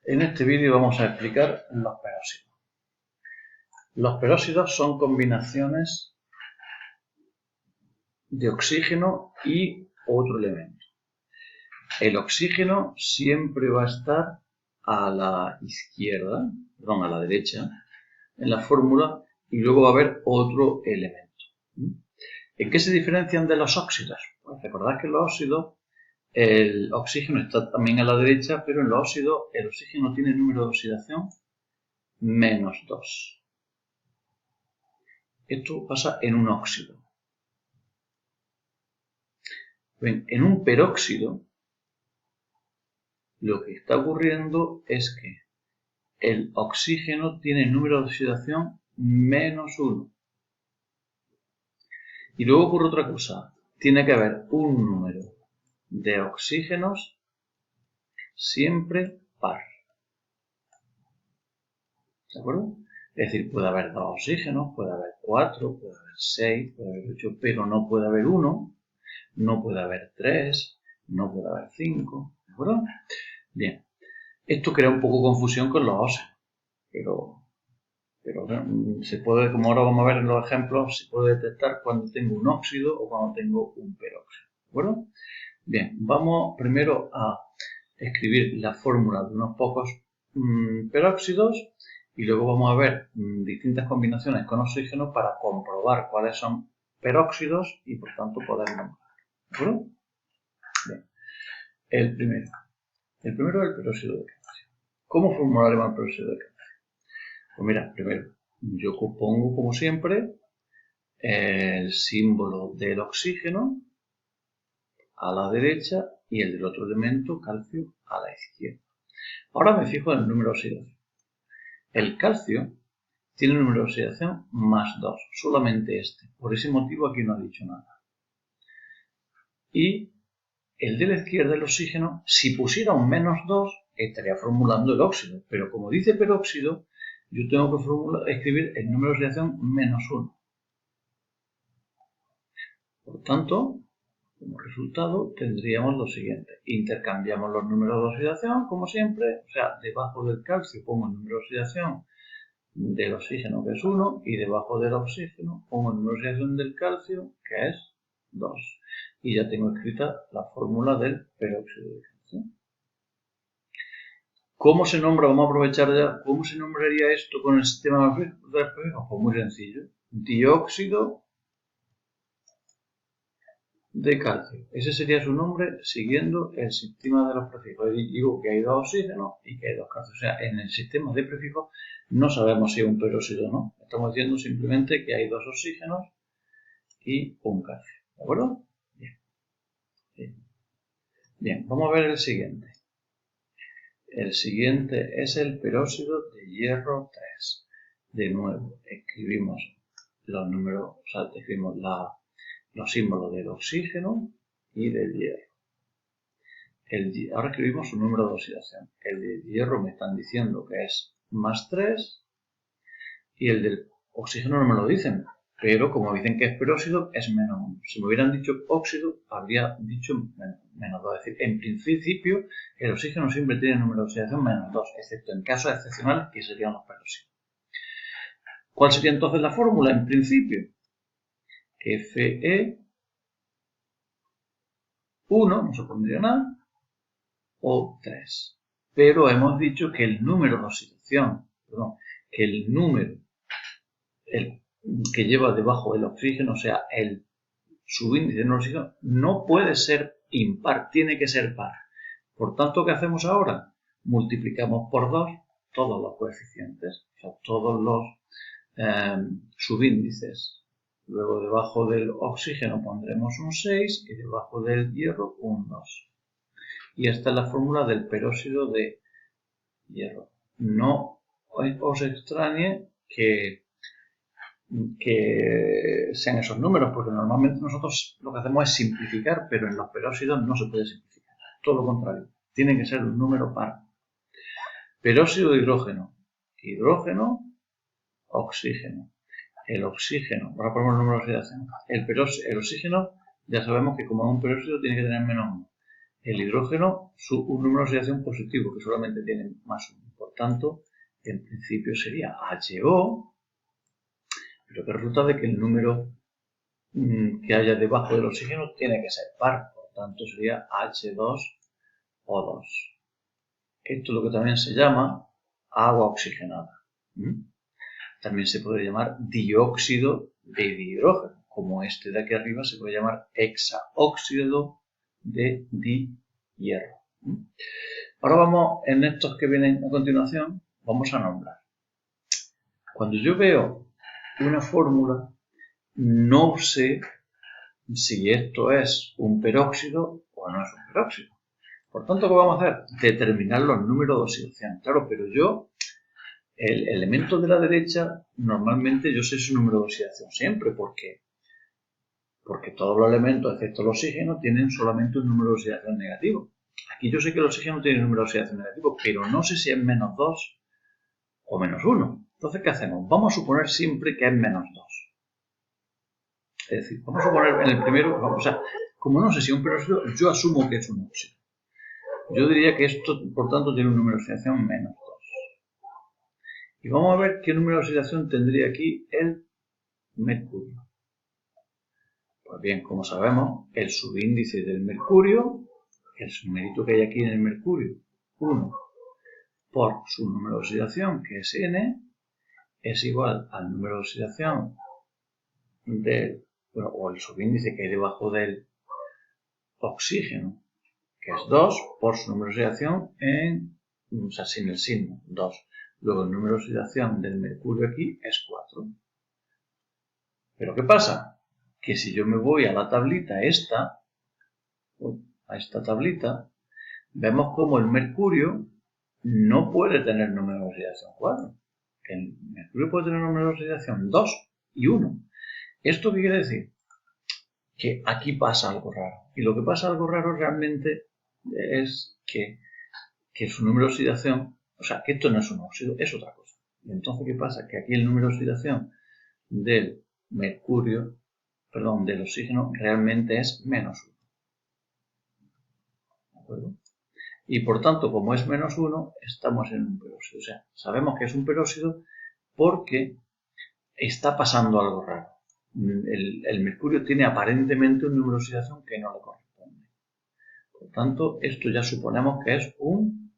En este vídeo vamos a explicar los peróxidos. Los peróxidos son combinaciones de oxígeno y otro elemento. El oxígeno siempre va a estar a la izquierda, perdón, a la derecha, en la fórmula, y luego va a haber otro elemento. ¿En qué se diferencian de los óxidos? Pues recordad que en los óxidos el oxígeno está también a la derecha, pero en los óxidos el oxígeno tiene número de oxidación -2. Esto pasa en un óxido. Bien, en un peróxido lo que está ocurriendo es que el oxígeno tiene número de oxidación -1. Y luego ocurre otra cosa. Tiene que haber un número de oxígenos siempre par. ¿De acuerdo? Es decir, puede haber 2 oxígenos, puede haber 4, puede haber 6, puede haber 8, pero no puede haber 1, no puede haber 3, no puede haber 5. ¿De acuerdo? Bien. Esto crea un poco de confusión con los óxidos, pero se puede, como ahora vamos a ver en los ejemplos, se puede detectar cuando tengo un óxido o cuando tengo un peróxido. ¿De acuerdo? Bien, vamos primero a escribir la fórmula de unos pocos peróxidos y luego vamos a ver distintas combinaciones con oxígeno para comprobar cuáles son peróxidos y por tanto poder nombrar. ¿De acuerdo? Bien. El primero es el peróxido de calcio. ¿Cómo formularemos el peróxido de calcio? Pues mira, primero, yo pongo como siempre el símbolo del oxígeno a la derecha y el del otro elemento, calcio, a la izquierda. Ahora me fijo en el número de oxidación. El calcio tiene un número de oxidación +2, solamente este. Por ese motivo aquí no ha dicho nada. Y el de la izquierda, el oxígeno, si pusiera un -2, estaría formulando el óxido. Pero como dice peróxido, yo tengo que escribir el número de oxidación -1. Por tanto, como resultado tendríamos lo siguiente. Intercambiamos los números de oxidación, como siempre. O sea, debajo del calcio pongo el número de oxidación del oxígeno, que es 1, y debajo del oxígeno pongo el número de oxidación del calcio, que es 2. Y ya tengo escrita la fórmula del peróxido de calcio. ¿Cómo se nombra? Vamos a aprovechar ya. ¿Cómo se nombraría esto con el sistema de prefijos? Pues muy sencillo. Dióxido de calcio. Ese sería su nombre siguiendo el sistema de los prefijos. Digo que hay 2 oxígenos y que hay 2 calcios. O sea, en el sistema de prefijos no sabemos si es un peróxido o no. Estamos diciendo simplemente que hay 2 oxígenos y un calcio. ¿De acuerdo? Bien. Bien, vamos a ver el siguiente. El siguiente es el peróxido de hierro 3. De nuevo, escribimos los números, o sea, escribimos los símbolos del oxígeno y del hierro. Ahora escribimos su número de oxidación. El de hierro me están diciendo que es +3 y el del oxígeno no me lo dicen, pero como dicen que es peróxido es -1. Si me hubieran dicho óxido, habría dicho -2. Es decir, en principio el oxígeno siempre tiene número de oxidación -2, excepto en casos excepcionales que serían los peróxidos. ¿Cuál sería entonces la fórmula? En principio, Fe1, no se pondría nada, o 3. Pero hemos dicho que el número de oxidación, que el número que lleva debajo el oxígeno, o sea, el subíndice de oxígeno, no puede ser impar, tiene que ser par. Por tanto, ¿qué hacemos ahora? Multiplicamos por 2 todos los coeficientes, o sea, todos los subíndices. Luego, debajo del oxígeno pondremos un 6 y debajo del hierro un 2. Y esta es la fórmula del peróxido de hierro. No os extrañe que sean esos números, porque normalmente nosotros lo que hacemos es simplificar, pero en los peróxidos no se puede simplificar. Todo lo contrario, tiene que ser un número par. Peróxido de hidrógeno. Hidrógeno, oxígeno. El oxígeno, ahora ponemos el número de oxidación. El oxígeno, ya sabemos que como es un peróxido tiene que tener -1. el hidrógeno un número de oxidación positivo, que solamente tiene más 1. Por tanto, en principio sería HO, pero que resulta de que el número que haya debajo del oxígeno tiene que ser par. Por tanto, sería H2O2. Esto es lo que también se llama agua oxigenada. También se puede llamar dióxido de dihidrógeno, como este de aquí arriba se puede llamar hexaóxido de dihierro. Ahora vamos, en estos que vienen a continuación, vamos a nombrar. Cuando yo veo una fórmula, no sé si esto es un peróxido o no es un peróxido. Por tanto, ¿qué vamos a hacer? Determinar los números de oxidación. Claro, pero yo, el elemento de la derecha, normalmente yo sé su número de oxidación siempre, porque todos los elementos, excepto el oxígeno, tienen solamente un número de oxidación negativo. Aquí yo sé que el oxígeno tiene un número de oxidación negativo, pero no sé si es menos 2 o menos 1. Entonces, ¿qué hacemos? Vamos a suponer siempre que es menos 2. Es decir, vamos a suponer en el primero, o sea, como no sé si es un peróxido, yo asumo que es un óxido. Yo diría que esto, por tanto, tiene un número de oxidación menos 2. Y vamos a ver qué número de oxidación tendría aquí el mercurio. Pues bien, como sabemos, el subíndice del mercurio, el numerito que hay aquí en el mercurio, 1 por su número de oxidación, que es N, es igual al número de oxidación del, o el subíndice que hay debajo del oxígeno, que es 2, por su número de oxidación o sea, sin el signo, 2. Luego el número de oxidación del mercurio aquí es 4. ¿Pero qué pasa? Que si yo me voy a la tablita esta, a esta tablita, vemos como el mercurio no puede tener número de oxidación 4. El mercurio puede tener número de oxidación 2 y 1. ¿Esto qué quiere decir? Que aquí pasa algo raro. Y lo que pasa algo raro realmente es que su número de oxidación, o sea, que esto no es un óxido, es otra cosa. Y entonces, ¿qué pasa? Que aquí el número de oxidación del mercurio, perdón, del oxígeno, realmente es menos 1. ¿De acuerdo? Y por tanto, como es menos 1, estamos en un peróxido. O sea, sabemos que es un peróxido porque está pasando algo raro. El mercurio tiene aparentemente un número de oxidación que no le corresponde. Por tanto, esto ya suponemos que es un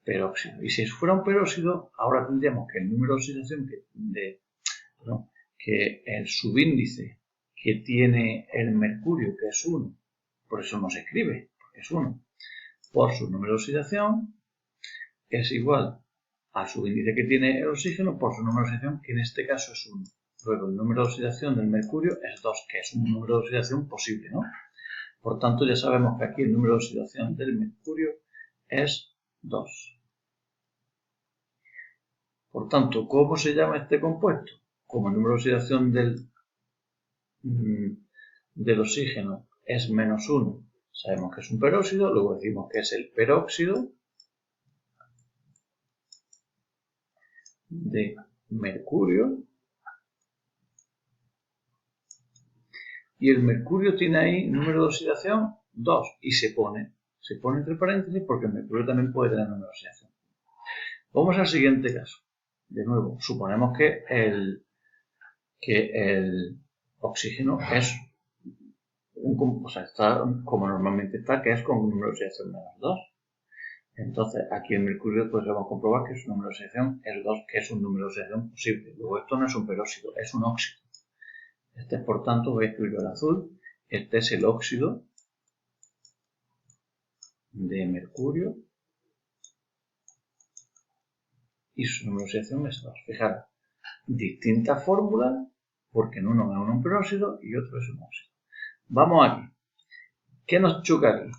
peróxido. Y si fuera un peróxido, ahora tendríamos que el número de oxidación que el subíndice que tiene el mercurio, que es 1, por eso no se escribe, porque es 1, por su número de oxidación, es igual al subíndice que tiene el oxígeno por su número de oxidación, que en este caso es 1. Luego el número de oxidación del mercurio es 2, que es un número de oxidación posible, ¿no? Por tanto, ya sabemos que aquí el número de oxidación del mercurio es 2. Por tanto, ¿cómo se llama este compuesto? Como el número de oxidación del oxígeno es menos 1, sabemos que es un peróxido, luego decimos que es el peróxido de mercurio. Y el mercurio tiene ahí número de oxidación 2 y se pone entre paréntesis porque el mercurio también puede tener número de oxidación. Vamos al siguiente caso. De nuevo, suponemos que el oxígeno es o sea, está como normalmente está, que es con un número de oxidación menos 2. Entonces, aquí el mercurio pues vamos a comprobar que su número de oxidación es 2, que es un número de oxidación posible. Luego, esto no es un peróxido, es un óxido. Este es, por tanto, voy a escribirlo en azul. Este es el óxido de mercurio y su número de oxidación es 2. Fijaros, distintas fórmulas, porque en uno es un peróxido y otro es un óxido. Vamos aquí. ¿Qué nos choca aquí?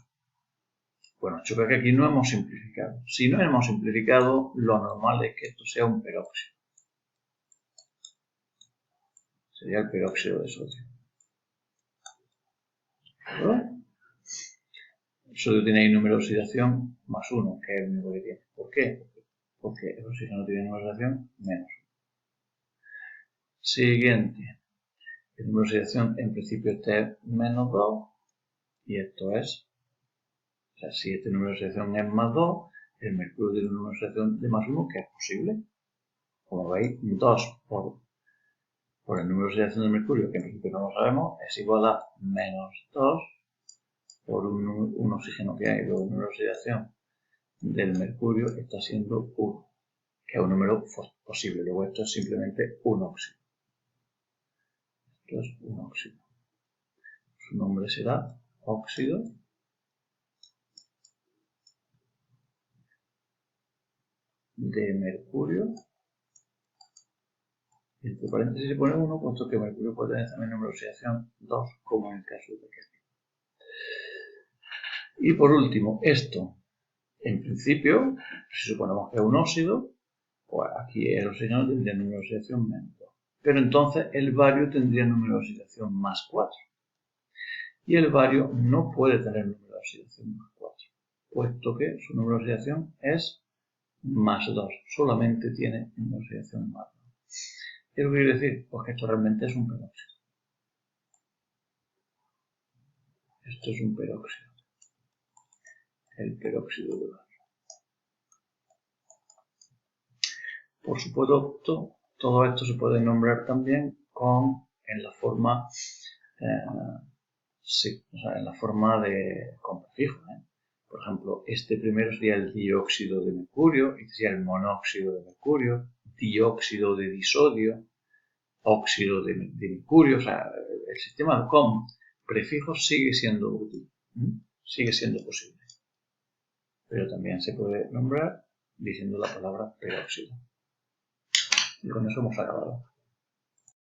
Pues nos choca que aquí no hemos simplificado. Si no hemos simplificado, lo normal es que esto sea un peróxido. Sería el peróxido de sodio. ¿Verdad? El sodio tiene ahí número de oxidación más 1, que es el único que tiene. ¿Por qué? Porque el oxígeno tiene número de oxidación menos 1. Siguiente. El número de oxidación en principio este es menos 2 y esto es O sea, si este número de oxidación es más 2, el mercurio tiene un número de oxidación de más 1, que es posible. Como veis, 2 por el número de oxidación del mercurio, que en principio no lo sabemos, es igual a menos 2 por un oxígeno que hay. Luego el número de oxidación del mercurio está siendo 1, que es un número posible. Luego esto es simplemente un óxido. Esto es un óxido. Su nombre será óxido de mercurio. Entre paréntesis se pone 1, puesto que mercurio puede tener también número de oxidación 2, como en el caso de que. Y por último, esto, en principio, si suponemos que es un óxido, pues aquí el oxígeno tendría número de oxidación menos 2. Pero entonces el bario tendría número de oxidación más 4. Y el bario no puede tener número de oxidación más 4, puesto que su número de oxidación es más 2. Solamente tiene número de oxidación más 2. ¿Qué quiere decir? Pues que esto realmente es un peróxido. Esto es un peróxido. El peróxido de bario. Por supuesto, todo esto se puede nombrar también en la forma con prefijo. Por ejemplo, este primero sería el dióxido de mercurio, este sería el monóxido de mercurio, dióxido de disodio, óxido de mercurio. O sea, el sistema con prefijos sigue siendo útil, sigue siendo posible. Pero también se puede nombrar diciendo la palabra peróxido. Y con eso hemos acabado.